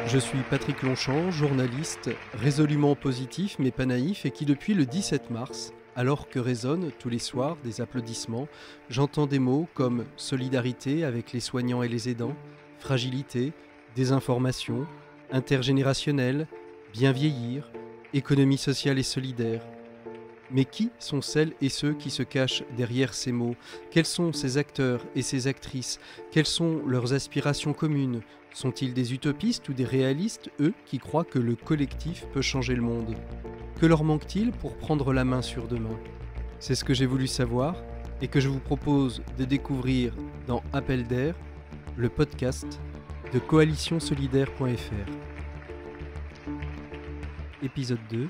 Je suis Patrick Longchamp, journaliste, résolument positif mais pas naïf et qui depuis le 17 mars, alors que résonnent tous les soirs des applaudissements, j'entends des mots comme solidarité avec les soignants et les aidants, fragilité, désinformation, intergénérationnel, bien vieillir, économie sociale et solidaire. Mais qui sont celles et ceux qui se cachent derrière ces mots? Quels sont ces acteurs et ces actrices? Quelles sont leurs aspirations communes? Sont-ils des utopistes ou des réalistes, eux, qui croient que le collectif peut changer le monde? Que leur manque-t-il pour prendre la main sur demain? C'est ce que j'ai voulu savoir et que je vous propose de découvrir dans Appel d'air, le podcast de coalitionsolidaire.fr. Épisode 2,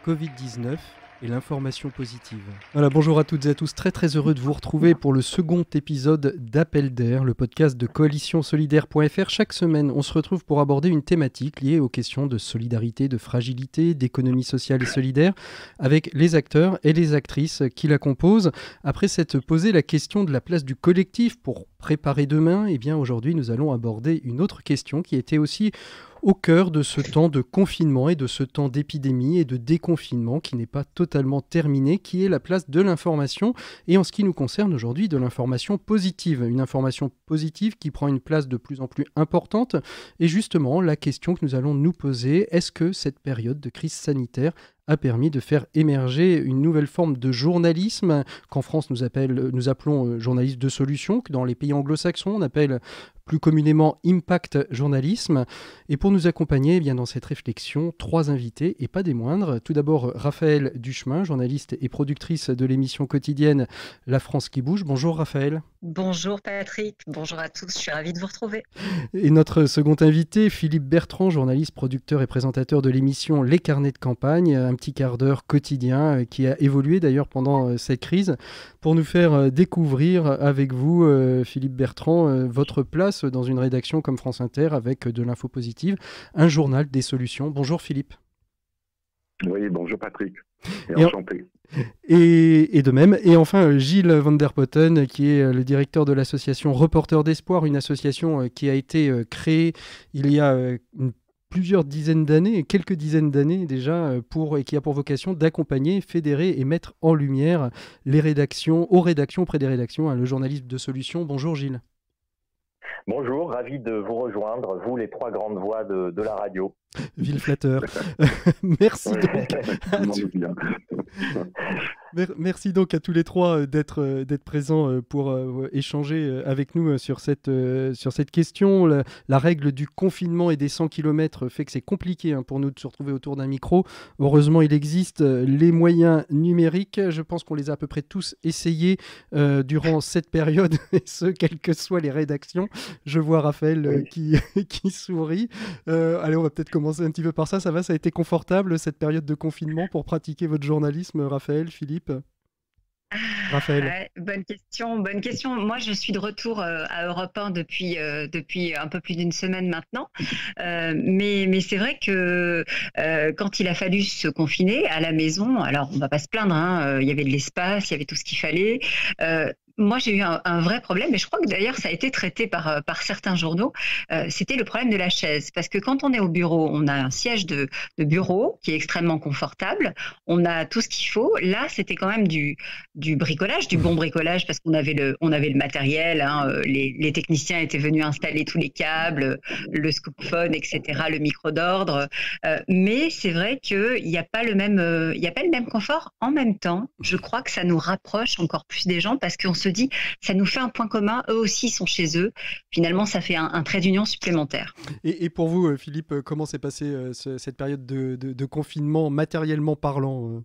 Covid-19 et l'information positive. Voilà, bonjour à toutes et à tous, très heureux de vous retrouver pour le second épisode d'Appel d'air, le podcast de coalitionsolidaire.fr. Chaque semaine, on se retrouve pour aborder une thématique liée aux questions de solidarité, de fragilité, d'économie sociale et solidaire, avec les acteurs et les actrices qui la composent. Après s'être posé la question de la place du collectif pour préparer demain, eh bien aujourd'hui nous allons aborder une autre question qui était aussi au cœur de ce temps de confinement et de ce temps d'épidémie et de déconfinement qui n'est pas totalement terminé, qui est la place de l'information et en ce qui nous concerne aujourd'hui de l'information positive. Une information positive qui prend une place de plus en plus importante et justement la question que nous allons nous poser, est-ce que cette période de crise sanitaire a permis de faire émerger une nouvelle forme de journalisme qu'en France nous appelons journaliste de solution, que dans les pays anglo-saxons on appelle plus communément impact journalisme. Et pour nous accompagner eh bien, dans cette réflexion, trois invités et pas des moindres. Tout d'abord Raphaëlle Duchemin, journaliste et productrice de l'émission quotidienne La France qui bouge. Bonjour Raphaëlle. Bonjour Patrick, bonjour à tous, je suis ravie de vous retrouver. Et notre second invité, Philippe Bertrand, journaliste, producteur et présentateur de l'émission Les Carnets de campagne, un petit quart d'heure quotidien qui a évolué d'ailleurs pendant cette crise, pour nous faire découvrir avec vous, Philippe Bertrand, votre place dans une rédaction comme France Inter avec de l'info positive, un journal des solutions. Bonjour Philippe. Oui, bonjour Patrick, et enchanté. Et de même. Et enfin, Gilles Van Der Potten, qui est le directeur de l'association Reporters d'Espoir, une association qui a été créée il y a plusieurs dizaines d'années, quelques dizaines d'années déjà, et qui a pour vocation d'accompagner, fédérer et mettre en lumière les rédactions, auprès des rédactions, le journalisme de solution. Bonjour Gilles. Bonjour, ravi de vous rejoindre, vous les trois grandes voix de la radio. Ville flatteur. Merci Merci donc à tous les trois d'être présents pour échanger avec nous sur cette question. La règle du confinement et des 100 km fait que c'est compliqué pour nous de se retrouver autour d'un micro. Heureusement, il existe les moyens numériques. Je pense qu'on les a à peu près tous essayés durant cette période, et ce, quelles que soient les rédactions. Je vois Raphaël qui sourit. Allez, on va peut-être commencer un petit peu par ça. Ça va, ça a été confortable cette période de confinement pour pratiquer votre journalisme, Raphaël, Philippe? Raphaël. Bonne question. Moi, je suis de retour à Europe 1 depuis un peu plus d'une semaine maintenant. Mais c'est vrai que quand il a fallu se confiner à la maison, alors on ne va pas se plaindre, il y avait de l'espace, il y avait tout ce qu'il fallait. Moi, j'ai eu un vrai problème, et je crois que d'ailleurs, ça a été traité par certains journaux. C'était le problème de la chaise. Parce que quand on est au bureau, on a un siège de bureau qui est extrêmement confortable. On a tout ce qu'il faut. Là, c'était quand même du bricolage, du bon bricolage, parce qu'on avait le matériel. Les techniciens étaient venus installer tous les câbles, le scoopphone, etc., le micro d'ordre. Mais c'est vrai qu'il n'y a pas le même confort. En même temps, je crois que ça nous rapproche encore plus des gens, parce qu'on se dit, ça nous fait un point commun, eux aussi sont chez eux. Finalement, ça fait un trait d'union supplémentaire. Et pour vous, Philippe, comment s'est passée cette période de confinement, matériellement parlant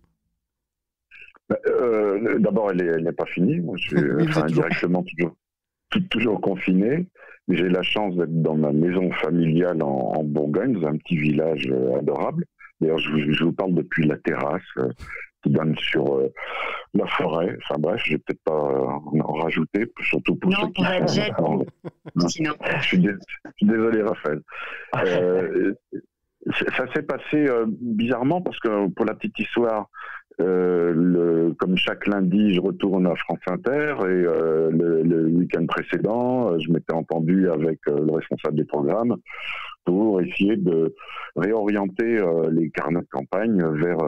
D'abord, elle n'est pas finie. Moi, je suis indirectement toujours confiné. Mais j'ai la chance d'être dans ma maison familiale en Bourgogne, dans un petit village adorable. D'ailleurs, je vous parle depuis la terrasse qui donne sur la forêt. Enfin bref, je vais peut-être pas en rajouter, surtout pour ceux qui... Non, pour être sinon. Je suis désolé, Raphaël. Ça s'est passé bizarrement parce que, pour la petite histoire, Comme chaque lundi, je retourne à France Inter et le week-end précédent, je m'étais entendu avec le responsable des programmes pour essayer de réorienter les carnets de campagne vers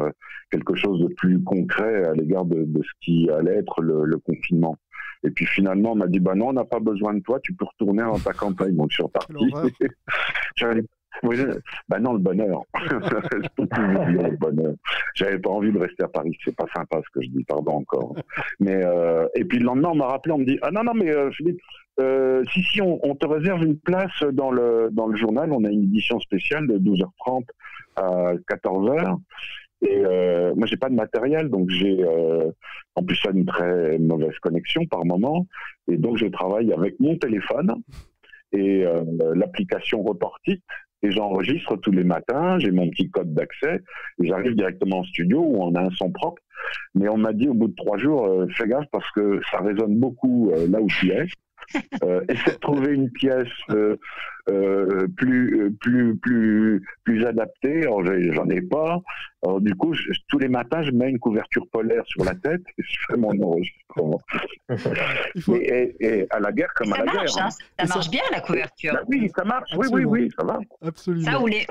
quelque chose de plus concret à l'égard de ce qui allait être le confinement. Et puis finalement, on m'a dit, non, on n'a pas besoin de toi, tu peux retourner dans ta campagne. Donc je suis reparti. Non, le bonheur. Le bonheur. J'avais pas envie de rester à Paris. C'est pas sympa ce que je dis, pardon encore. Mais et puis le lendemain, on m'a rappelé, on me dit non, mais Philippe, si on te réserve une place dans le journal. On a une édition spéciale de 12h30 à 14h. Et moi, j'ai pas de matériel, donc j'ai en plus ça une très mauvaise connexion par moment. Et donc je travaille avec mon téléphone et l'application Reportit. Et j'enregistre tous les matins, j'ai mon petit code d'accès, et j'arrive directement en studio où on a un son propre. Mais on m'a dit au bout de 3 jours, fais gaffe parce que ça résonne beaucoup là où tu es. Essaie de trouver une pièce plus adaptée. Alors, j'en ai pas. Alors, du coup, tous les matins, je mets une couverture polaire sur la tête et je fais mon enregistrement. Et à la guerre comme à la guerre. Hein. Ça marche bien, la couverture. Oui, ça marche. Oui, ça marche. Absolument. Ça, ou les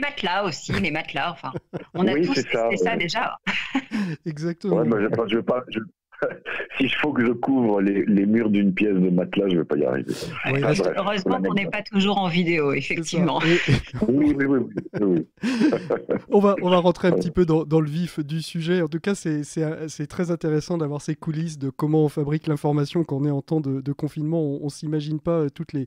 matelas aussi, les matelas. Enfin, on a tous testé ça déjà. Exactement. Ouais, je vais pas. S'il faut que je couvre les murs d'une pièce de matelas, je ne vais pas y arriver. Ouais, heureusement qu'on n'est pas toujours en vidéo, effectivement. Oui. On va rentrer un petit peu dans le vif du sujet. En tout cas, c'est très intéressant d'avoir ces coulisses de comment on fabrique l'information quand on est en temps de confinement. On ne s'imagine pas toutes les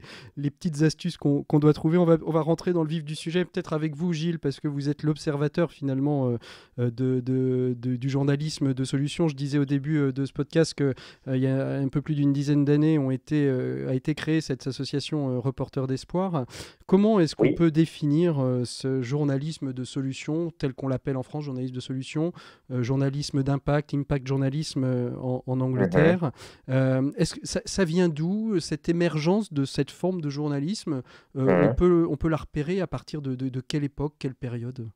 petites astuces qu'on doit trouver. On va rentrer dans le vif du sujet, peut-être avec vous, Gilles, parce que vous êtes l'observateur finalement du journalisme de solutions. Je disais au début de ce podcast qu'il y a un peu plus d'une dizaine d'années a été créée cette association Reporters d'Espoir. Comment est-ce qu'on peut définir ce journalisme de solution tel qu'on l'appelle en France, journalisme de solution, journalisme d'impact, impact journalisme en Angleterre. Est-ce que ça vient d'où cette émergence de cette forme de journalisme? On peut la repérer à partir de quelle époque, quelle période?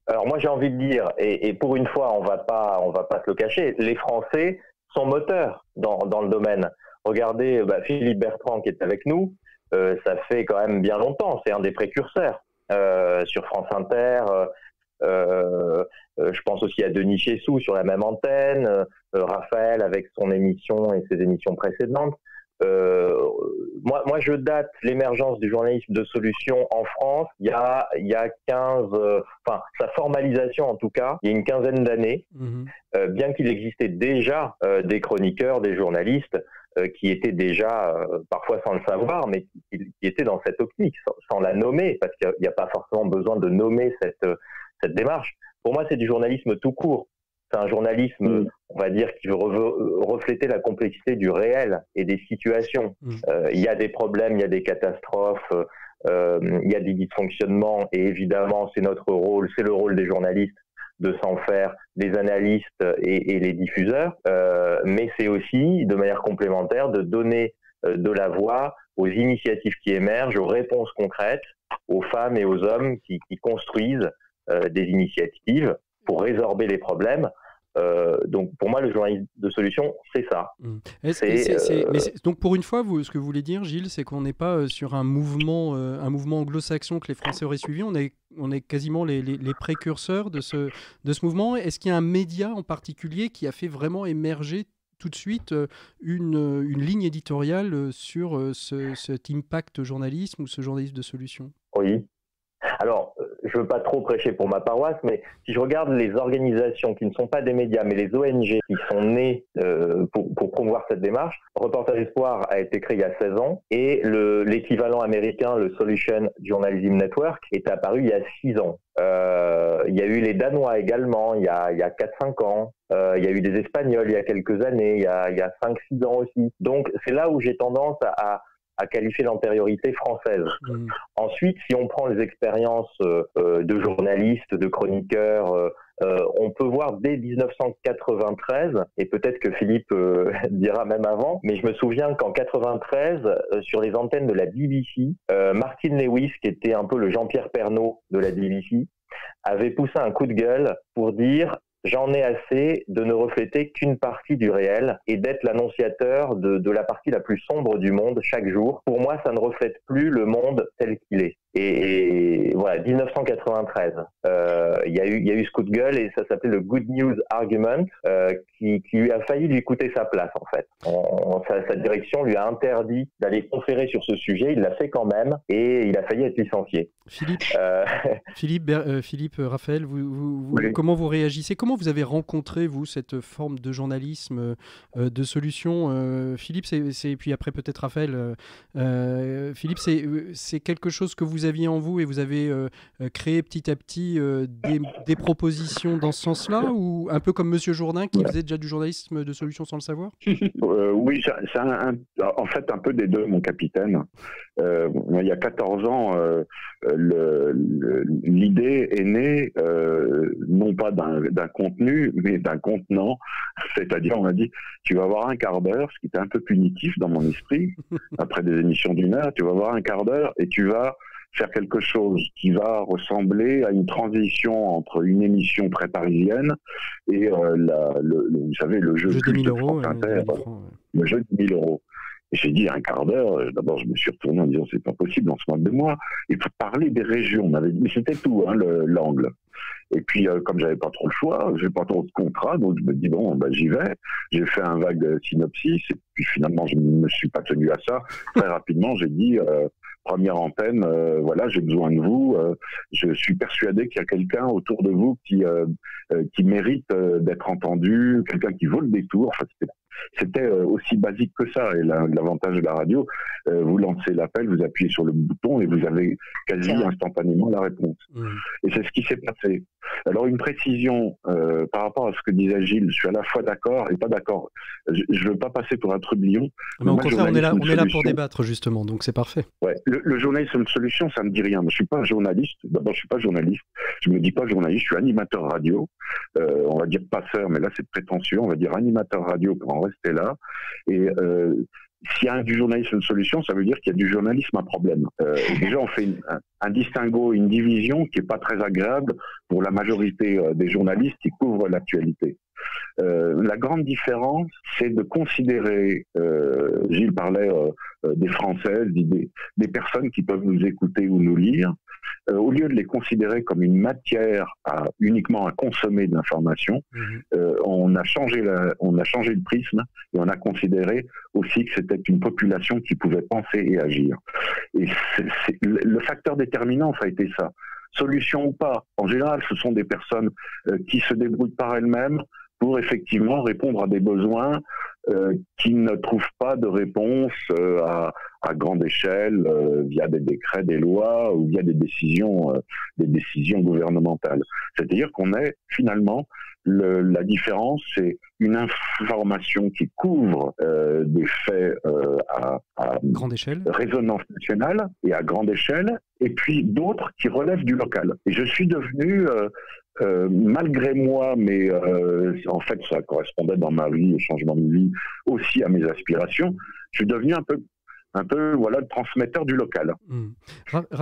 Alors moi j'ai envie de dire, et pour une fois on va pas se le cacher, les Français sont moteurs dans le domaine. Regardez Philippe Bertrand qui est avec nous, ça fait quand même bien longtemps, c'est un des précurseurs sur France Inter. Je pense aussi à Denis Chessou sur la même antenne, Raphaël avec son émission et ses émissions précédentes. Moi, je date l'émergence du journalisme de solution en France il y a 15, sa formalisation en tout cas, il y a une quinzaine d'années, bien qu'il existait déjà des chroniqueurs, des journalistes qui étaient déjà, parfois sans le savoir, mais qui étaient dans cette optique, sans la nommer, parce qu'il n'y a pas forcément besoin de nommer cette démarche. Pour moi, c'est du journalisme tout court. C'est un journalisme, on va dire, qui veut refléter la complexité du réel et des situations. Il y a des problèmes, il y a des catastrophes, il y a des dysfonctionnements, et évidemment, c'est notre rôle, c'est le rôle des journalistes de s'en faire des analystes et les diffuseurs, mais c'est aussi, de manière complémentaire, de donner de la voix aux initiatives qui émergent, aux réponses concrètes, aux femmes et aux hommes qui construisent des initiatives pour résorber les problèmes. Donc pour moi le journalisme de solution c'est ça. Donc pour une fois ce que vous voulez dire, Gilles, c'est qu'on n'est pas sur un mouvement anglo-saxon que les Français auraient suivi, on est quasiment les précurseurs de ce mouvement. Est-ce qu'il y a un média en particulier qui a fait vraiment émerger tout de suite une ligne éditoriale sur cet impact journalisme ou ce journalisme de solution? Oui. Alors, je ne veux pas trop prêcher pour ma paroisse, mais si je regarde les organisations qui ne sont pas des médias, mais les ONG qui sont nées pour promouvoir cette démarche, Reporters d'Espoir a été créé il y a 16 ans et l'équivalent américain, le Solution Journalism Network, est apparu il y a 6 ans. Il y a eu les Danois également, il y a 4-5 ans. Il y a eu des Espagnols il y a quelques années, il y a 5-6 ans aussi. Donc, c'est là où j'ai tendance à qualifier l'antériorité française. Ensuite, si on prend les expériences de journalistes, de chroniqueurs, on peut voir dès 1993, et peut-être que Philippe dira même avant, mais je me souviens qu'en 93, sur les antennes de la BBC, Martin Lewis, qui était un peu le Jean-Pierre Pernaut de la BBC, avait poussé un coup de gueule pour dire j'en ai assez de ne refléter qu'une partie du réel et d'être l'annonciateur de la partie la plus sombre du monde chaque jour. Pour moi, ça ne reflète plus le monde tel qu'il est. Et voilà, 1993, il y a eu ce coup de gueule et ça s'appelait le Good News Argument, qui lui a failli lui coûter sa place en fait. Sa direction lui a interdit d'aller conférer sur ce sujet, il l'a fait quand même et il a failli être licencié. Philippe, Raphaël, oui. Comment vous réagissez? Comment vous avez rencontré, vous, cette forme de journalisme de solution? Philippe, et puis après peut-être Raphaël. Philippe, c'est quelque chose que vous aviez en vous et vous avez créé petit à petit des propositions dans ce sens-là, ou un peu comme Monsieur Jourdain qui faisait déjà du journalisme de solution sans le savoir? Oui, c'est en fait un peu des deux, mon capitaine. Il y a 14 ans, l'idée est née non pas d'un contenu, mais d'un contenant. C'est-à-dire, on m'a dit, tu vas avoir un quart d'heure, ce qui était un peu punitif dans mon esprit, après des émissions d'1 heure, tu vas avoir un quart d'heure et tu vas faire quelque chose qui va ressembler à une transition entre une émission très parisienne et vous savez, le jeu des 1000 euros, le jeu de 1000 euros. Et j'ai dit un quart d'heure, d'abord je me suis retourné en disant c'est pas possible, on se moque de moi. Il faut parler des régions, on m'avait dit, mais c'était tout, l'angle. Et puis comme j'avais pas trop le choix, j'ai pas trop de contrat, donc je me dis bon, j'y vais. J'ai fait un vague synopsis, et puis finalement je ne me suis pas tenu à ça. Très rapidement, j'ai dit première antenne, voilà, j'ai besoin de vous. Je suis persuadé qu'il y a quelqu'un autour de vous qui mérite d'être entendu, quelqu'un qui vaut le détour. Enfin, c'était aussi basique que ça. Et l'avantage de la radio, vous lancez l'appel, vous appuyez sur le bouton et vous avez quasi instantanément la réponse. Et c'est ce qui s'est passé. Alors une précision par rapport à ce que disait Gilles, je suis à la fois d'accord et pas d'accord. Je ne veux pas passer pour un trublion. Mais au contraire, on est là pour débattre justement, donc c'est parfait. Ouais. Le journalisme de solution, ça me dit rien. Je ne suis pas journaliste. D'abord, je suis pas journaliste. Je me dis pas journaliste, je suis animateur radio. On va dire passeur, mais là c'est prétentieux. On va dire animateur radio pour en rester là. Et s'il y a du journalisme de solution, ça veut dire qu'il y a du journalisme à problème. Déjà, on fait un distinguo, une division qui n'est pas très agréable pour la majorité des journalistes qui couvrent l'actualité. La grande différence, c'est de considérer, Gilles parlait des Françaises, des personnes qui peuvent nous écouter ou nous lire, au lieu de les considérer comme une matière uniquement à consommer de l'information, on a changé le prisme et on a considéré aussi que c'était une population qui pouvait penser et agir. Et le facteur déterminant, ça a été ça. Solution ou pas, en général, ce sont des personnes qui se débrouillent par elles-mêmes pour effectivement répondre à des besoins qui ne trouvent pas de réponse à grande échelle via des décrets, des lois ou via des décisions gouvernementales. C'est-à-dire qu'on est finalement, la différence, c'est une information qui couvre des faits à grande échelle, résonance nationale et à grande échelle, et puis d'autres qui relèvent du local. Et je suis devenu malgré moi, mais en fait ça correspondait dans ma vie, au changement de vie, aussi à mes aspirations, je suis devenu un peu le transmetteur du local.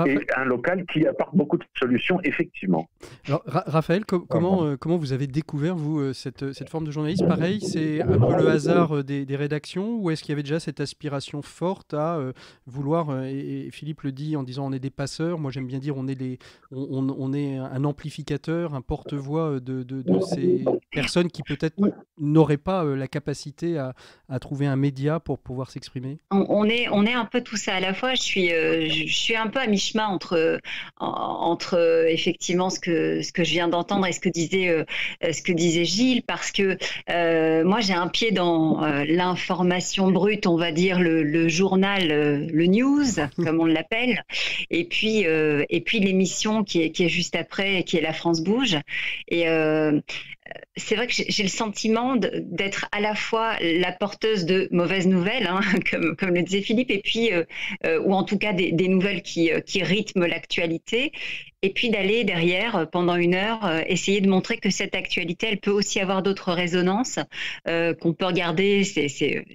Et un local qui apporte beaucoup de solutions, effectivement. Alors, Raphaël, comment vous avez découvert, vous, cette forme de journalisme? Pareil, c'est un peu le hasard des rédactions, ou est-ce qu'il y avait déjà cette aspiration forte à vouloir, et Philippe le dit en disant on est des passeurs, moi j'aime bien dire on est un amplificateur, un porte-voix de ces personnes qui peut-être n'auraient pas la capacité à trouver un média pour pouvoir s'exprimer? On est un peu tout ça à la fois. Je suis un peu à mi-chemin entre effectivement ce que je viens d'entendre et ce que disait Gilles, parce que moi j'ai un pied dans l'information brute, on va dire le journal, le news comme on l'appelle, et puis l'émission qui est juste après, qui est La France bouge. Et c'est vrai que j'ai le sentiment d'être à la fois la porteuse de mauvaises nouvelles, hein, comme le disait Philippe, et puis ou en tout cas des nouvelles qui rythment l'actualité, et puis d'aller derrière, pendant 1 heure, essayer de montrer que cette actualité, elle peut aussi avoir d'autres résonances, qu'on peut regarder. C'est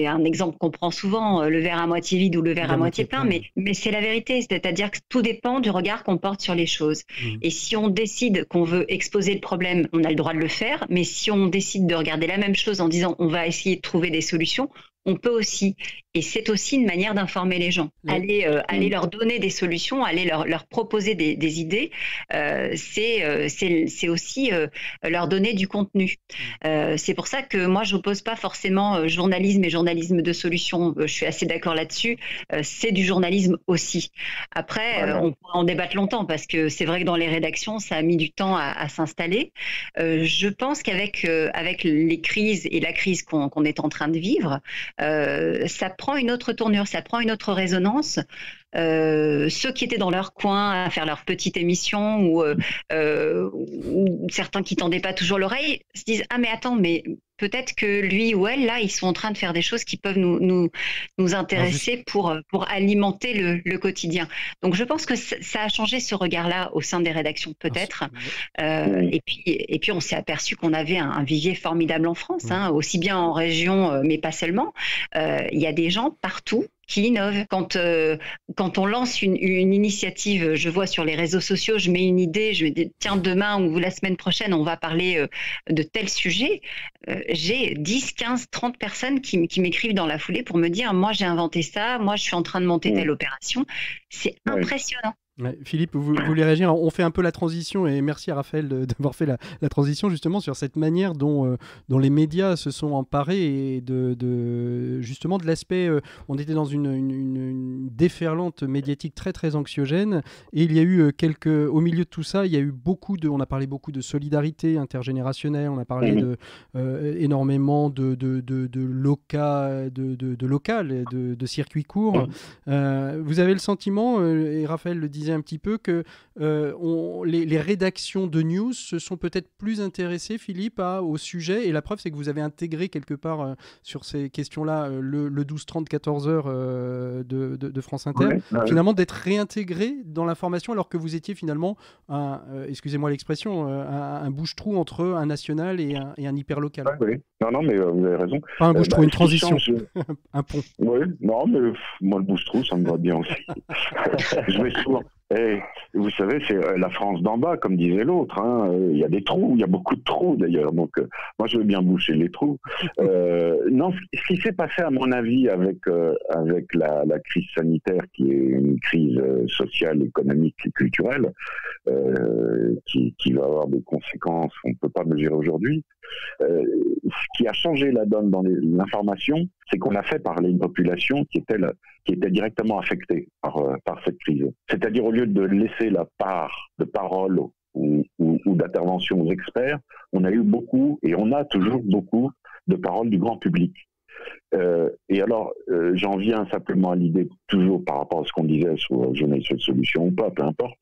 un exemple qu'on prend souvent, le verre à moitié vide ou le verre à moitié plein, mais c'est la vérité. C'est-à-dire que tout dépend du regard qu'on porte sur les choses. Et si on décide qu'on veut exposer le problème, on a le droit de le faire, mais si on décide de regarder la même chose en disant on va essayer de trouver des solutions, on peut aussi. Et c'est aussi une manière d'informer les gens. Aller leur donner des solutions, aller leur proposer des idées, c'est aussi leur donner du contenu. C'est pour ça que moi, je n'oppose pas forcément journalisme et journalisme de solution. Je suis assez d'accord là-dessus. C'est du journalisme aussi. Après, on pourra en débattre longtemps parce que c'est vrai que dans les rédactions, ça a mis du temps à s'installer. Je pense qu'avec les crises et la crise qu'on est en train de vivre, ça prend une autre tournure, ça prend une autre résonance. Ceux qui étaient dans leur coin à faire leur petite émission ou certains qui tendaient pas toujours l'oreille se disent ah mais attends, mais peut-être que lui ou elle là ils sont en train de faire des choses qui peuvent nous intéresser pour alimenter le quotidien. Donc je pense que ça a changé ce regard-là au sein des rédactions peut-être. Et puis on s'est aperçu qu'on avait un vivier formidable en France, aussi bien en région mais pas seulement. Il y a des gens partout qui innovent. Quand on lance une initiative, je vois sur les réseaux sociaux, je mets une idée, je me dis tiens demain ou la semaine prochaine on va parler de tel sujet, j'ai 10, 15, 30 personnes qui m'écrivent dans la foulée pour me dire moi j'ai inventé ça, moi je suis en train de monter telle opération. C'est impressionnant. Ouais, Philippe, vous voulez réagir? On fait un peu la transition et merci à Raphaël d'avoir fait la transition justement sur cette manière dont les médias se sont emparés et justement de l'aspect. On était dans une déferlante médiatique très très anxiogène et il y a eu au milieu de tout ça, il y a eu on a parlé beaucoup de solidarité intergénérationnelle, on a parlé énormément de local, de circuits courts. Vous avez le sentiment, et Raphaël le disait un petit peu, que les rédactions de news se sont peut-être plus intéressées, Philippe, au sujet, et la preuve c'est que vous avez intégré quelque part sur ces questions-là le 12-30, 14h de France Inter, finalement d'être réintégré dans l'information alors que vous étiez finalement, excusez-moi l'expression, un bouche-trou entre un national et un hyper-local. Non, mais vous avez raison. Pas un bouche-trou, une transition, un pont. Oui, non, mais moi le bouche-trou, ça me va bien aussi. Je vais souvent... vous savez, c'est la France d'en bas, comme disait l'autre. Il y a des trous, il y a beaucoup de trous d'ailleurs. Donc, moi, je veux bien boucher les trous. Non, ce qui s'est passé, à mon avis, avec la crise sanitaire, qui est une crise sociale, économique et culturelle, qui va avoir des conséquences qu'on ne peut pas mesurer aujourd'hui. Ce qui a changé la donne dans l'information, c'est qu'on a fait parler une population qui était directement affectée par cette crise. C'est-à-dire, au lieu de laisser la part de parole ou d'intervention aux experts, on a eu beaucoup, et on a toujours beaucoup, de paroles du grand public. Et alors, j'en viens simplement à l'idée, toujours par rapport à ce qu'on disait sur Journalisme de solution ou pas, peu importe,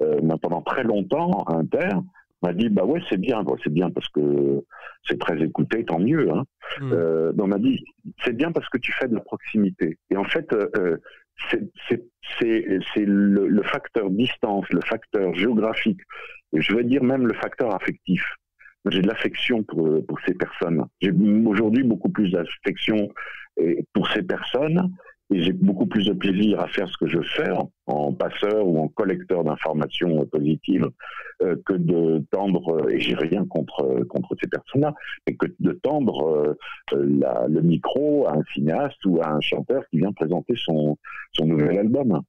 mais pendant très longtemps, Inter m'a dit bah ouais c'est bien parce que c'est très écouté, tant mieux. Donc on m'a dit c'est bien parce que tu fais de la proximité. Et en fait c'est le facteur distance, le facteur géographique, et je veux dire même le facteur affectif. J'ai de l'affection pour ces personnes. J'ai aujourd'hui beaucoup plus d'affection pour ces personnes. Et j'ai beaucoup plus de plaisir à faire ce que je fais en passeur ou en collecteur d'informations positives que de tendre, et j'ai rien contre ces personnes-là, mais que de tendre le micro à un cinéaste ou à un chanteur qui vient présenter son nouvel album.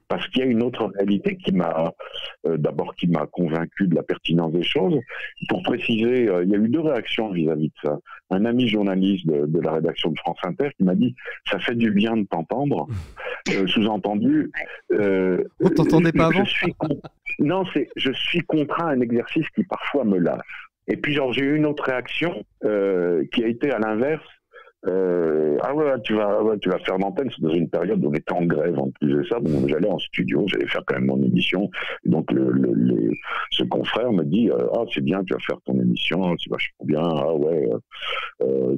Parce qu'il y a une autre réalité qui m'a convaincu de la pertinence des choses. Pour préciser, il y a eu 2 réactions vis-à-vis de ça. Un ami journaliste de la rédaction de France Inter qui m'a dit « ça fait du bien de t'entendre ». Sous-entendu... On t'entendait pas avant. Je suis contraint à un exercice qui parfois me lasse. Et puis j'ai eu une autre réaction qui a été à l'inverse. Tu vas faire l'antenne, c'est dans une période où on était en grève en plus de ça, donc j'allais en studio, j'allais faire quand même mon émission, et donc ce confrère me dit c'est bien, tu vas faire ton émission, c'est vachement bien,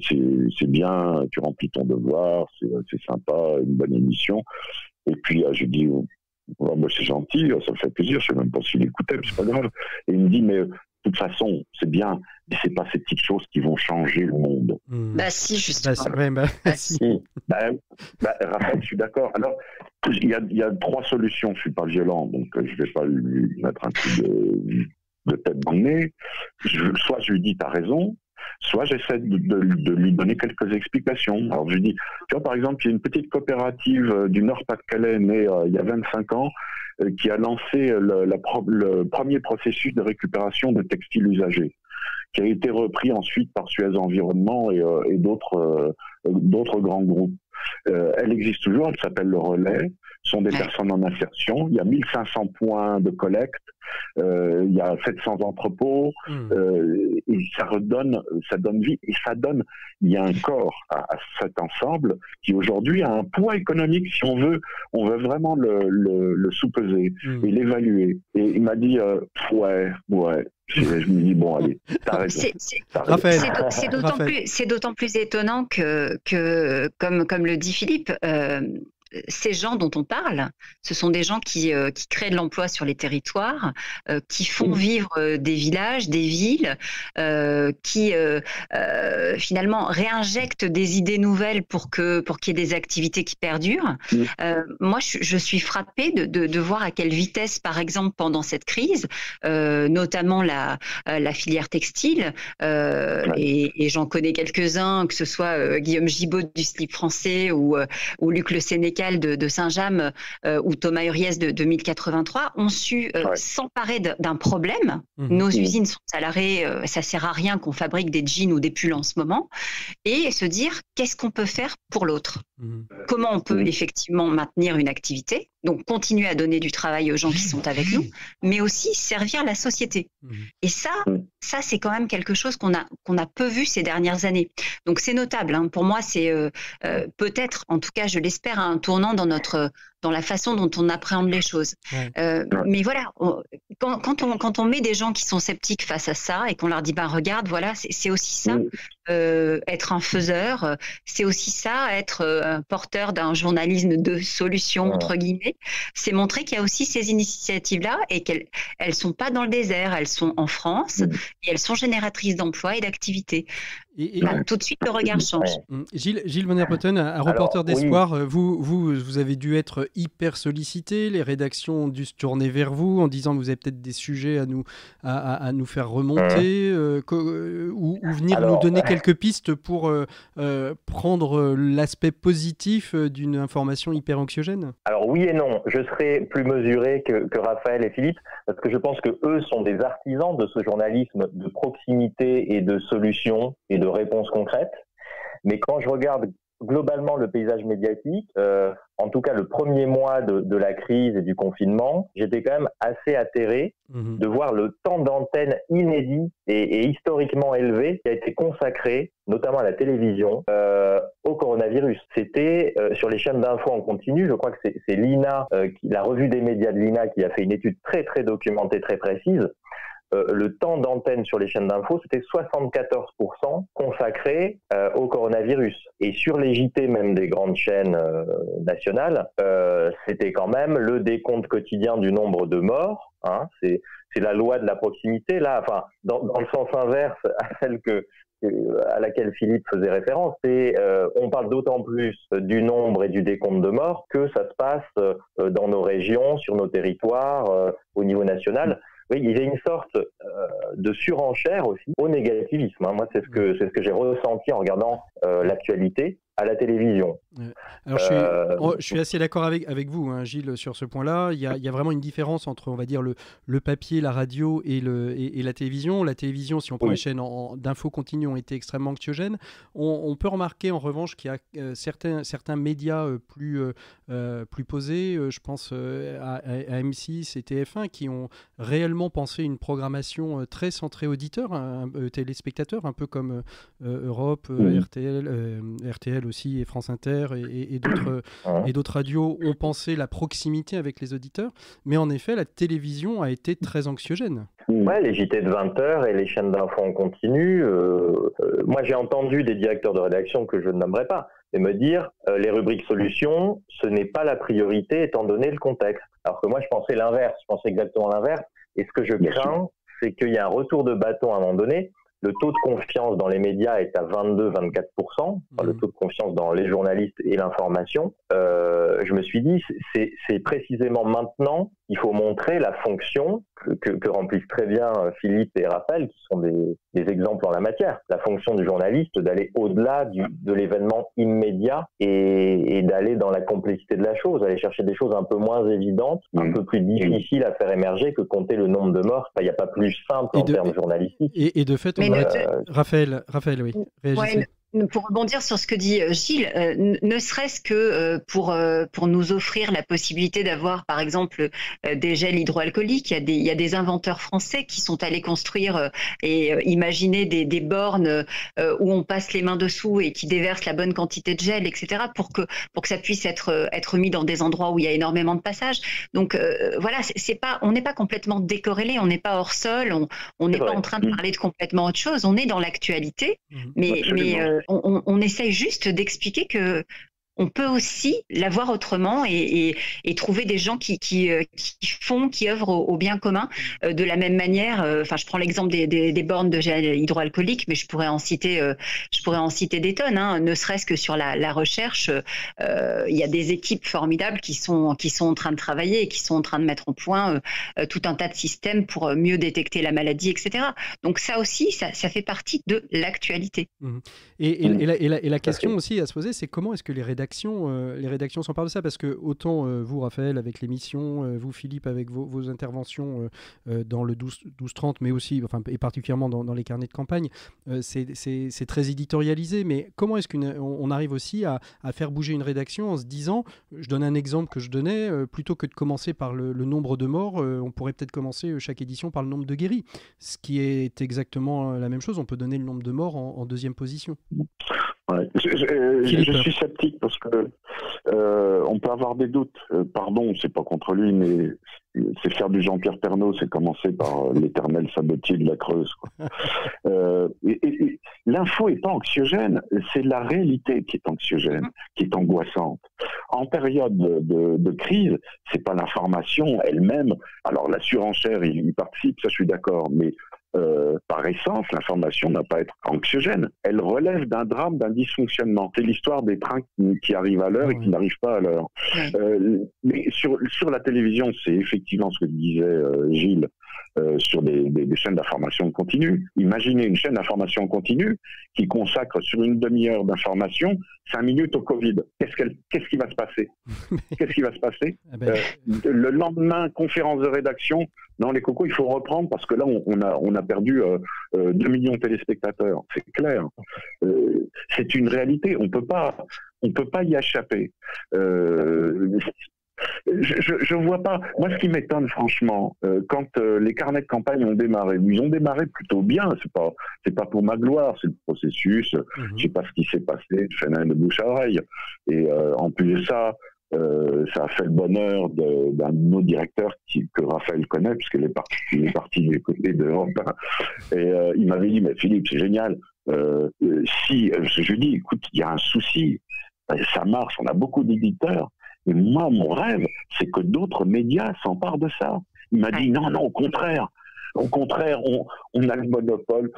c'est bien, tu remplis ton devoir, c'est sympa, une bonne émission. Et puis je dis C'est gentil, ça me fait plaisir, je sais même pas s'il écoutait, mais c'est pas grave. Et il me dit, mais de toute façon, c'est bien, mais c'est pas ces petites choses qui vont changer le monde. Bah si, justement. Si. Raphaël, je suis d'accord. Alors, il y a 3 solutions, je suis pas violent, donc je vais pas lui mettre un coup de tête dans le nez. Soit je lui dis, t'as raison, soit j'essaie de lui donner quelques explications. Alors je lui dis, tu vois, par exemple, il y a une petite coopérative du Nord-Pas-de-Calais née il y a 25 ans qui a lancé le premier processus de récupération de textiles usagés, qui a été repris ensuite par Suez Environnement et d'autres grands groupes. Elle existe toujours, elle s'appelle Le Relais, ce sont des personnes en insertion, il y a 1500 points de collecte, il y a 700 entrepôts, et ça donne vie, et il y a un corps à cet ensemble qui aujourd'hui a un poids économique, si on veut vraiment le sous-peser et l'évaluer. Et il m'a dit, ouais. Je me dis, bon, allez, t'as raison. C'est d'autant plus étonnant que comme le dit Philippe, ces gens dont on parle, ce sont des gens qui créent de l'emploi sur les territoires, qui font vivre des villages, des villes, qui finalement réinjectent des idées nouvelles pour qu'il y ait des activités qui perdurent. Moi, je suis frappée de voir à quelle vitesse, par exemple, pendant cette crise, notamment la filière textile, et j'en connais quelques-uns, que ce soit Guillaume Gibaud du Slip français ou Luc Le Sénécal de Saint-James ou Thomas Uriès de 1083 ont su s'emparer d'un problème. Nos usines sont à l'arrêt, ça sert à rien qu'on fabrique des jeans ou des pulls en ce moment, et se dire qu'est-ce qu'on peut faire pour l'autre. Comment on peut effectivement maintenir une activité, donc continuer à donner du travail aux gens qui sont avec nous, mais aussi servir la société. Et ça c'est quand même quelque chose qu'on a peu vu ces dernières années. Donc c'est notable. Hein. Pour moi, c'est peut-être, en tout cas, je l'espère, un tournant dans la façon dont on appréhende les choses. Mais voilà, quand on met des gens qui sont sceptiques face à ça et qu'on leur dit, regarde, voilà, c'est aussi ça, être un faiseur, c'est aussi ça, être un porteur d'un journalisme de solution, entre guillemets, c'est montrer qu'il y a aussi ces initiatives-là et qu'elles sont pas dans le désert, elles sont en France et elles sont génératrices d'emplois et d'activités. Tout de suite, le regard change. Gilles Van Herpoten, un reporter d'espoir, vous avez dû être hyper sollicité, les rédactions ont dû se tourner vers vous en disant que vous avez peut-être des sujets à nous faire remonter ou venir nous donner quelques pistes pour prendre l'aspect positif d'une information hyper anxiogène. Alors oui et non, je serai plus mesuré que Raphaël et Philippe parce que je pense que eux sont des artisans de ce journalisme de proximité et de solutions et de réponses concrètes. Mais quand je regarde globalement le paysage médiatique, en tout cas le premier mois de la crise et du confinement, j'étais quand même assez atterré de voir le temps d'antenne inédit et historiquement élevé qui a été consacré, notamment à la télévision, au coronavirus. C'était sur les chaînes d'infos en continu, je crois que c'est l'INA, la revue des médias de l'INA qui a fait une étude très très documentée, très précise. Le temps d'antenne sur les chaînes d'infos, c'était 74% consacré au coronavirus. Et sur les JT, même des grandes chaînes nationales, c'était quand même le décompte quotidien du nombre de morts. Hein, c'est la loi de la proximité, là, enfin, dans le sens inverse à celle à laquelle Philippe faisait référence, on parle d'autant plus du nombre et du décompte de morts que ça se passe dans nos régions, sur nos territoires, au niveau national. Oui, il y a une sorte de surenchère aussi au négativisme. Hein. Moi, c'est ce que j'ai ressenti en regardant l'actualité à la télévision. Alors, je suis assez d'accord avec vous, hein, Gilles, sur ce point-là. Il y a vraiment une différence entre, on va dire, le papier, la radio et la télévision. La télévision, si on prend les chaînes d'infos continues, ont été extrêmement anxiogènes. On peut remarquer, en revanche, qu'il y a certains médias plus posés. Je pense à M6 et TF1 qui ont réellement pensé une programmation très centrée auditeur, téléspectateur, un peu comme Europe, RTL aussi et France Inter et d'autres radios ont pensé la proximité avec les auditeurs, mais en effet la télévision a été très anxiogène. Ouais, les JT de 20h et les chaînes d'infos en continu. Moi j'ai entendu des directeurs de rédaction que je ne nommerai pas, et me dire les rubriques solutions, ce n'est pas la priorité étant donné le contexte. Alors que moi, je pensais l'inverse, je pensais exactement l'inverse. Et ce que je crains, c'est qu'il y a un retour de bâton à un moment donné. Le taux de confiance dans les médias est à 22-24%, le taux de confiance dans les journalistes et l'information. Je me suis dit, c'est précisément maintenant qu'il faut montrer la fonction que remplissent très bien Philippe et Raphaël, qui sont des exemples en la matière. La fonction du journaliste d'aller au-delà de l'événement immédiat et d'aller dans la complexité de la chose, aller chercher des choses un peu moins évidentes, un peu plus difficiles à faire émerger que compter le nombre de morts. Il n'y a pas plus simple en termes journalistiques. Et de fait, Raphaël, oui, réagissez. Ouais, pour rebondir sur ce que dit Gilles, ne serait-ce que pour nous offrir la possibilité d'avoir, par exemple, des gels hydroalcooliques, il y a des inventeurs français qui sont allés construire et imaginer des bornes où on passe les mains dessous et qui déversent la bonne quantité de gel, etc., pour que ça puisse être mis dans des endroits où il y a énormément de passages. Donc voilà, on n'est pas complètement décorrélé, on n'est pas hors sol, on n'est pas en train de parler de complètement autre chose, on est dans l'actualité, mais on essaye juste d'expliquer que on peut aussi la voir autrement et trouver des gens qui œuvrent au bien commun de la même manière. Enfin, je prends l'exemple des bornes de gel hydroalcoolique, mais je pourrais en citer des tonnes. Ne serait-ce que sur la recherche, il y a des équipes formidables qui sont en train de travailler et qui sont en train de mettre au point tout un tas de systèmes pour mieux détecter la maladie, etc. Donc ça aussi, ça fait partie de l'actualité. Et la question aussi à se poser, c'est comment est-ce que les rédactions s'emparent de ça, parce que autant vous, Raphaël, avec l'émission, vous, Philippe, avec vos interventions dans le 12-30, mais aussi, et particulièrement dans les carnets de campagne, c'est très éditorialisé, mais comment est-ce qu'on arrive aussi à faire bouger une rédaction en se disant, je donne un exemple que je donnais, plutôt que de commencer par le nombre de morts, on pourrait peut-être commencer chaque édition par le nombre de guéris, ce qui est exactement la même chose, on peut donner le nombre de morts en deuxième position. Ouais. Je suis sceptique parce que on peut avoir des doutes. Pardon, c'est pas contre lui, mais c'est faire du Jean-Pierre Pernaut, c'est commencer par l'éternel sabotier de la Creuse, quoi. Et l'info est pas anxiogène, c'est la réalité qui est anxiogène, qui est angoissante. En période de crise, c'est pas l'information elle-même. Alors la surenchère, il y participe, ça je suis d'accord, mais par essence, l'information n'a pas à être anxiogène. Elle relève d'un drame, d'un dysfonctionnement. C'est l'histoire des trains qui arrivent à l'heure et qui n'arrivent pas à l'heure. Mais sur la télévision, c'est effectivement ce que disait Gilles, sur des chaînes d'information continue. Imaginez une chaîne d'information continue qui consacre sur une demi-heure d'information 5 minutes au Covid. Qu'est-ce qui va se passer? Qu'est-ce qui va se passer? Le lendemain, conférence de rédaction. Non, les cocos, il faut reprendre parce que là, on a perdu 2 millions de téléspectateurs. C'est clair. C'est une réalité. On peut pas y échapper. Je vois pas. Moi, ce qui m'étonne, franchement, quand les carnets de campagne ont démarré, ils ont démarré plutôt bien. C'est pas pour ma gloire, c'est le processus. Je sais pas ce qui s'est passé, je fais de bouche à oreille. Et en plus de ça, ça a fait le bonheur d'un de nos directeurs que Raphaël connaît, puisqu'il est parti du côté de Europe 1. Et il m'avait dit, mais Philippe, c'est génial. Si je lui dis, écoute, il y a un souci, ça marche, on a beaucoup d'éditeurs. Et moi, mon rêve, c'est que d'autres médias s'emparent de ça. Il m'a dit, non, au contraire. Au contraire, on a le monopole.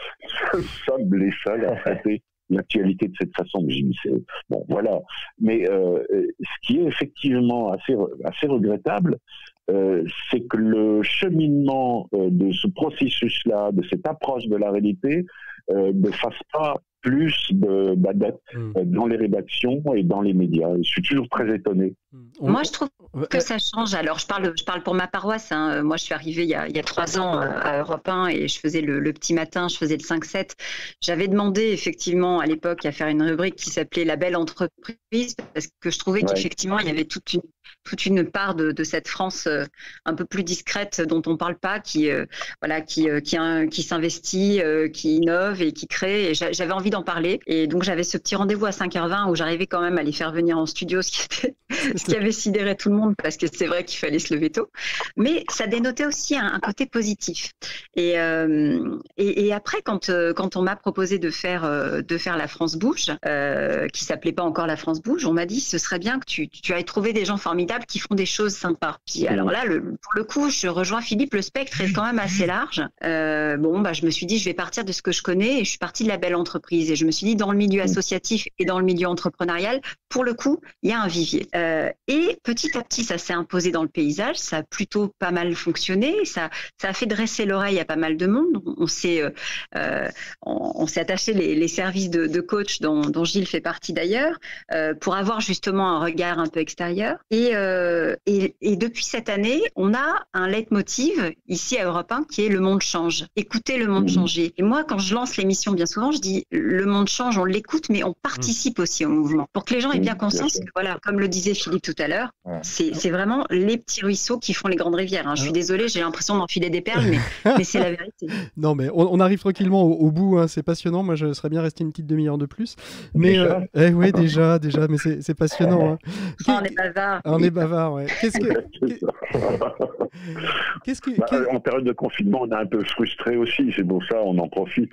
Nous sommes les seuls à traiter l'actualité de cette façon. Bon, voilà. Mais ce qui est effectivement assez regrettable, c'est que le cheminement de ce processus-là, de cette approche de la réalité, ne fasse pas plus d'adeptes dans les rédactions et dans les médias. Je suis toujours très étonné. Moi, je trouve que ça change. Alors, je parle pour ma paroisse. Moi, je suis arrivée il y a 3 ans à Europe 1 et je faisais le petit matin, je faisais le 5-7. J'avais demandé effectivement à l'époque à faire une rubrique qui s'appelait La Belle Entreprise parce que je trouvais qu'effectivement, il y avait toute une part de cette France un peu plus discrète dont on ne parle pas, qui s'investit, qui innove et qui crée. Et j'avais envie d'en parler. Et donc, j'avais ce petit rendez-vous à 5h20 où j'arrivais quand même à les faire venir en studio, ce qui avait sidéré tout le monde parce que c'est vrai qu'il fallait se lever tôt. Mais ça dénotait aussi un côté positif. Et après, quand on m'a proposé de faire la France Bouge, qui s'appelait pas encore la France Bouge, on m'a dit ce serait bien que tu ailles trouver des gens formidables qui font des choses sympas. Puis alors là, pour le coup, je rejoins Philippe, le spectre est quand même assez large. Je me suis dit, je vais partir de ce que je connais et je suis partie de la belle entreprise. Et je me suis dit, dans le milieu associatif et dans le milieu entrepreneurial, pour le coup, il y a un vivier. Et petit à petit, ça s'est imposé dans le paysage. Ça a plutôt pas mal fonctionné. Ça a fait dresser l'oreille à pas mal de monde. On s'est attaché les services de coach dont Gilles fait partie d'ailleurs, pour avoir justement un regard un peu extérieur. Et depuis cette année, on a un leitmotiv ici à Europe 1 qui est le monde change. Écoutez le monde changer. Et moi, quand je lance l'émission, bien souvent, je dis le monde change, on l'écoute, mais on participe aussi au mouvement. Pour que les gens aient bien conscience que, voilà, comme le disait Philippe tout à l'heure, c'est vraiment les petits ruisseaux qui font les grandes rivières. Je suis désolée, j'ai l'impression d'enfiler des perles, mais c'est la vérité. Non, mais on arrive tranquillement au bout. C'est passionnant. Moi, je serais bien resté une petite demi-heure de plus. Mais oui, déjà, mais c'est passionnant. On est bavard. On est bavard, ouais. En période de confinement, on est un peu frustré aussi. C'est pour ça, on en profite.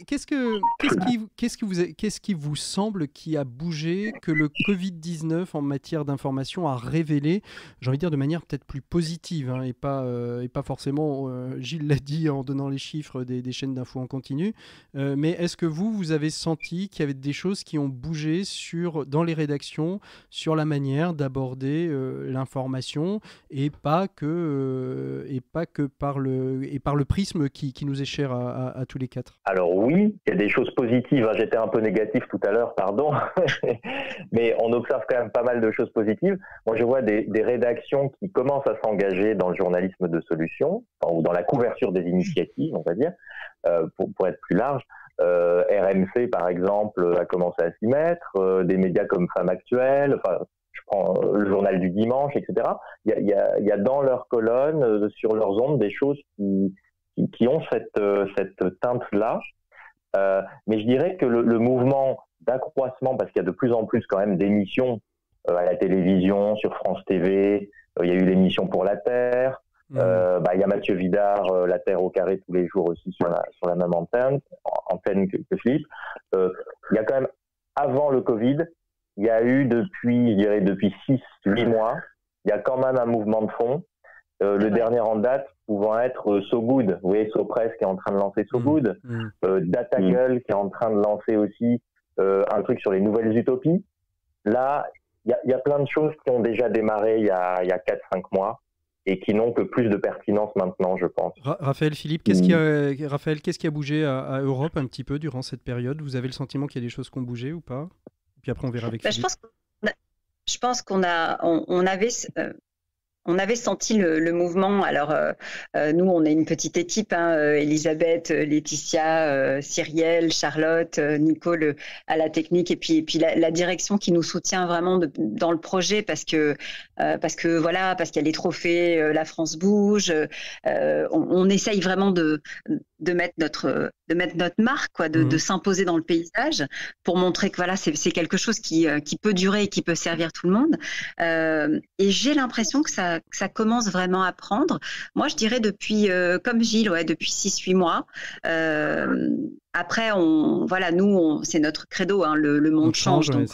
Qu'est-ce qui vous semble qui a bougé, que le Covid-19 en matière d'information a révélé, j'ai envie de dire de manière peut-être plus positive, et pas forcément, Gilles l'a dit en donnant les chiffres des chaînes d'infos en continu, mais est-ce que vous avez senti qu'il y avait des choses qui ont bougé dans les rédactions, sur la manière d'aborder l'information et pas que par le prisme qui nous est cher à tous les quatre? Alors oui, il y a des choses positives. J'étais un peu négatif tout à l'heure, pardon, mais on observe quand même pas mal de choses positives. Moi, je vois des rédactions qui commencent à s'engager dans le journalisme de solutions, ou dans la couverture des initiatives, on va dire, pour être plus large. RMC, par exemple, a commencé à s'y mettre, des médias comme Femmes Actuelles, je prends le journal du dimanche, etc. Il y a dans leurs colonnes, sur leurs ondes, des choses qui ont cette teinte-là. Mais je dirais que le mouvement d'accroissement, parce qu'il y a de plus en plus quand même d'émissions à la télévision, sur France TV, il y a eu l'émission Pour la Terre, il y a Mathieu Vidard, La Terre au carré tous les jours aussi sur la même antenne que Philippe. Il y a quand même, avant le Covid, il y a eu depuis 6-8 mois, il y a quand même un mouvement de fond. Le dernier en date pouvant être So Good, vous voyez, SoPress qui est en train de lancer So Good, Datagle qui est en train de lancer aussi un truc sur les nouvelles utopies. Là, il y a plein de choses qui ont déjà démarré il y a 4-5 mois et qui n'ont que plus de pertinence maintenant, je pense. Raphaël, Philippe, qu'est-ce qui a bougé à Europe un petit peu durant cette période? Vous avez le sentiment qu'il y a des choses qui ont bougé ou pas? Puis après, on verra avec Philippe. Je pense qu'on avait... On avait senti le mouvement. Alors, nous, on est une petite équipe, Elisabeth, Laetitia, Cyrielle, Charlotte, Nicole à la technique, et puis la direction qui nous soutient vraiment dans le projet parce qu'il y a les trophées, la France Bouge. On essaye vraiment de mettre notre marque, de s'imposer dans le paysage pour montrer que c'est quelque chose qui peut durer et qui peut servir tout le monde. Et j'ai l'impression que ça commence vraiment à prendre. Moi, je dirais depuis, comme Gilles, depuis 6-8 mois. Après, c'est notre credo, le monde change, donc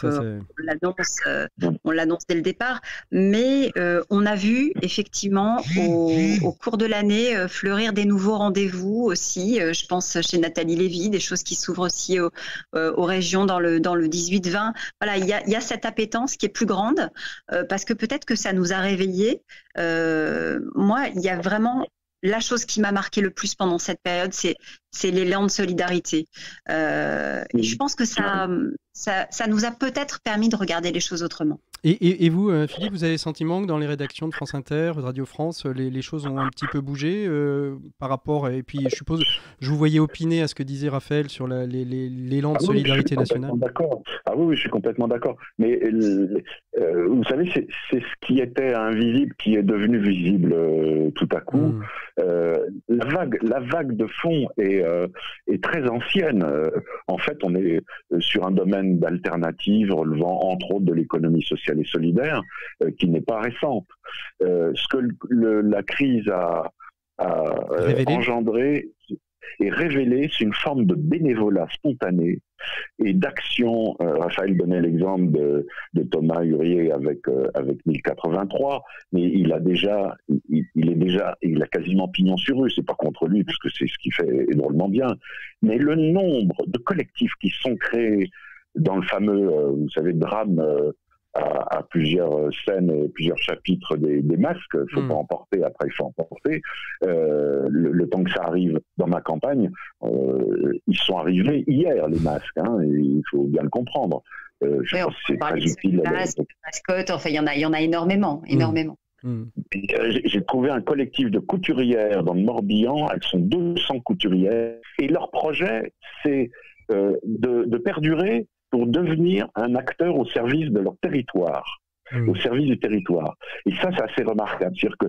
on l'annonce dès le départ. Mais on a vu effectivement au cours de l'année fleurir des nouveaux rendez-vous aussi. Je pense chez Nathalie Lévy, des choses qui s'ouvrent aussi aux régions dans le 18-20. Voilà, il y a cette appétence qui est plus grande parce que peut-être que ça nous a réveillés. Moi, il y a vraiment... La chose qui m'a marqué le plus pendant cette période, c'est l'élan de solidarité. Et je pense que ça nous a peut-être permis de regarder les choses autrement. Et vous, Philippe, vous avez le sentiment que dans les rédactions de France Inter, de Radio France, les choses ont un petit peu bougé par rapport... Et puis, je suppose, je vous voyais opiner à ce que disait Raphaël sur l'élan de solidarité nationale. Oui, je suis complètement d'accord. Mais vous savez, c'est ce qui était invisible qui est devenu visible tout à coup. La vague de fond est est très ancienne. En fait, on est sur un domaine d'alternatives relevant entre autres de l'économie sociale et solidaire, qui n'est pas récente. Ce que la crise a engendré et révélé, c'est une forme de bénévolat spontané et d'action. Raphaël donnait l'exemple de Thomas Hurier avec 1083, mais il a quasiment pignon sur rue. C'est pas contre lui, puisque c'est ce qu'il fait drôlement bien. Mais le nombre de collectifs qui sont créés dans le fameux, vous savez, drame à plusieurs scènes et plusieurs chapitres des masques, il ne faut pas en porter, après il faut en porter. Le temps que ça arrive dans ma campagne, ils sont arrivés hier, les masques, hein, et il faut bien le comprendre. Je pense que c'est très utile. Mascotte, enfin, il y en a énormément. J'ai trouvé un collectif de couturières dans le Morbihan, elles sont 200 couturières, et leur projet, c'est de perdurer pour devenir un acteur au service de leur territoire, au service du territoire. Et ça, c'est assez remarquable. C'est-à-dire que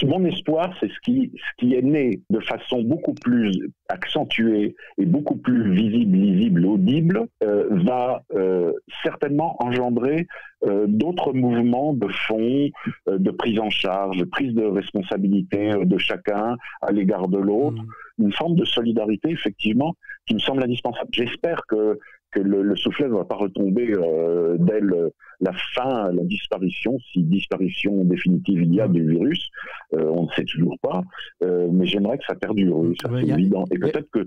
mon espoir, c'est ce qui est né de façon beaucoup plus accentuée et beaucoup plus visible, lisible, audible, va certainement engendrer d'autres mouvements de fond, de prise en charge, de prise de responsabilité de chacun à l'égard de l'autre, une forme de solidarité, effectivement, qui me semble indispensable. J'espère que le soufflet ne va pas retomber dès la fin, la disparition, si disparition définitive il y a du virus, on ne sait toujours pas, mais j'aimerais que ça perdure, oui, ça c'est évident. Et peut-être que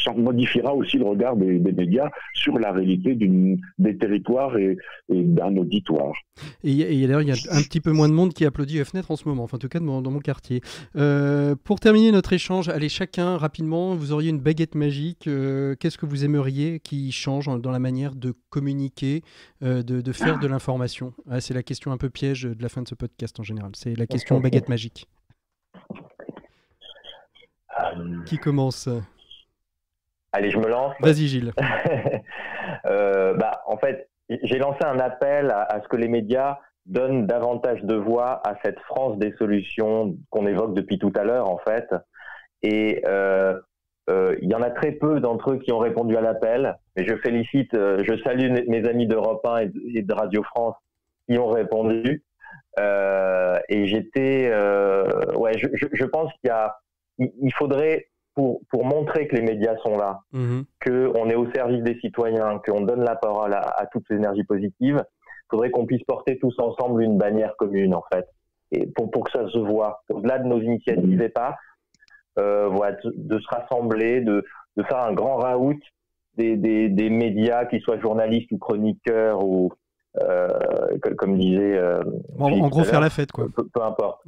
ça modifiera aussi le regard des médias sur la réalité des territoires et d'un auditoire. Et d'ailleurs, il y a un petit peu moins de monde qui applaudit Fenêtre en ce moment, enfin en tout cas dans mon quartier. Pour terminer notre échange, allez chacun rapidement, vous auriez une baguette magique, qu'est-ce que vous aimeriez qui change dans la manière de communiquer, de faire de l'information? C'est la question un peu piège de la fin de ce podcast en général, c'est la question baguette magique. Qui commence? Allez, je me lance. Vas-y, Gilles. En fait, j'ai lancé un appel à ce que les médias donnent davantage de voix à cette France des solutions qu'on évoque depuis tout à l'heure, en fait. Et il y en a très peu d'entre eux qui ont répondu à l'appel. Mais je salue mes amis d'Europe 1 et de Radio France qui ont répondu. Et je pense qu'il faudrait, pour montrer que les médias sont là, qu'on est au service des citoyens, qu'on donne la parole à toutes les énergies positives, il faudrait qu'on puisse porter tous ensemble une bannière commune, en fait, et pour que ça se voit, au-delà de nos initiatives et pas, de se rassembler, de faire un grand raout des médias, qu'ils soient journalistes ou chroniqueurs, ou comme disait... en gros, faire la fête, quoi. Peu importe.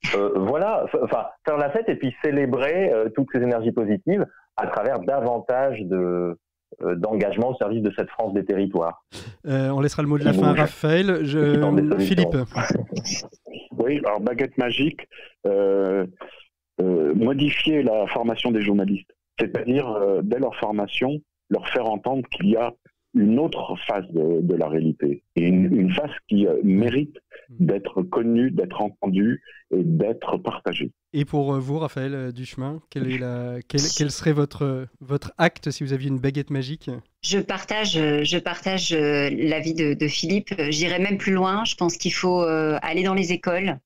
Faire la fête et puis célébrer toutes ces énergies positives à travers davantage d'engagement au service de cette France des territoires. On laissera le mot de la fin à Raphaël. Philippe. Oui, alors baguette magique, modifier la formation des journalistes, c'est-à-dire dès leur formation, leur faire entendre qu'il y a une autre face de la réalité, et une face qui mérite d'être connue, d'être entendue et d'être partagée. Et pour vous, Raphaël Duchemin, quel serait votre acte si vous aviez une baguette magique? Je partage l'avis de Philippe. J'irais même plus loin. Je pense qu'il faut aller dans les écoles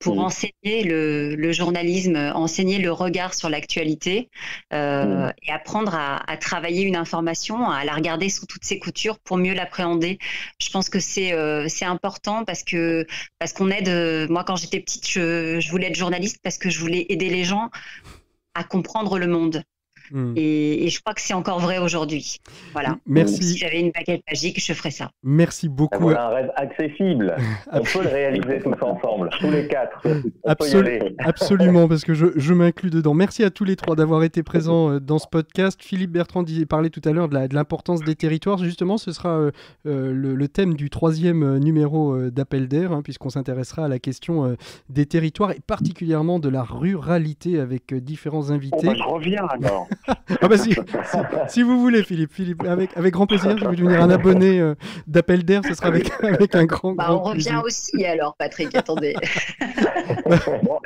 pour enseigner le journalisme, enseigner le regard sur l'actualité et apprendre à travailler une information, à la regarder sous toutes ses coutures pour mieux l'appréhender. Je pense que c'est important parce qu'on aide. Moi, quand j'étais petite, je voulais être journaliste parce que je voulais aider les gens à comprendre le monde. Et je crois que c'est encore vrai aujourd'hui. Voilà. Merci. Donc, si j'avais une baguette magique, je ferais ça. Merci beaucoup. Voilà un rêve accessible. On peut le réaliser tous ensemble, tous les quatre. Absolument, parce que je m'inclus dedans. Merci à tous les trois d'avoir été présents dans ce podcast. Philippe Bertrand parlait tout à l'heure de l'importance des territoires. Justement, ce sera le thème du 3e numéro d'Appel d'air, puisqu'on s'intéressera à la question des territoires et particulièrement de la ruralité avec différents invités. Je reviens alors. Ah bah si vous voulez, Philippe, avec grand plaisir, je vais devenir un abonné d'Appel d'Air, ce sera avec un grand on revient plaisir. Aussi alors, Patrick, attendez. Bon,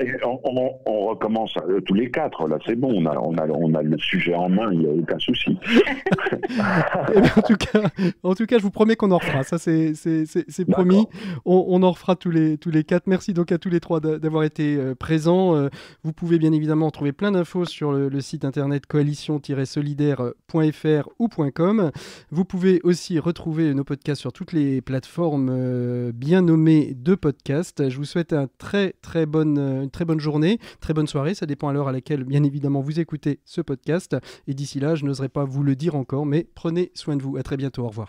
on recommence tous les 4, là c'est bon, on a le sujet en main, il n'y a aucun souci. En tout cas, je vous promets qu'on en refera, ça c'est promis, on en refera tous les 4. Merci donc à tous les 3 d'avoir été présents. Vous pouvez bien évidemment trouver plein d'infos sur le site internet coalition-solidaire.fr ou .com. Vous pouvez aussi retrouver nos podcasts sur toutes les plateformes bien nommées de podcasts. Je vous souhaite une très bonne journée, très bonne soirée, ça dépend à l'heure à laquelle bien évidemment vous écoutez ce podcast. Et d'ici là, je n'oserais pas vous le dire encore, mais prenez soin de vous. À très bientôt, au revoir.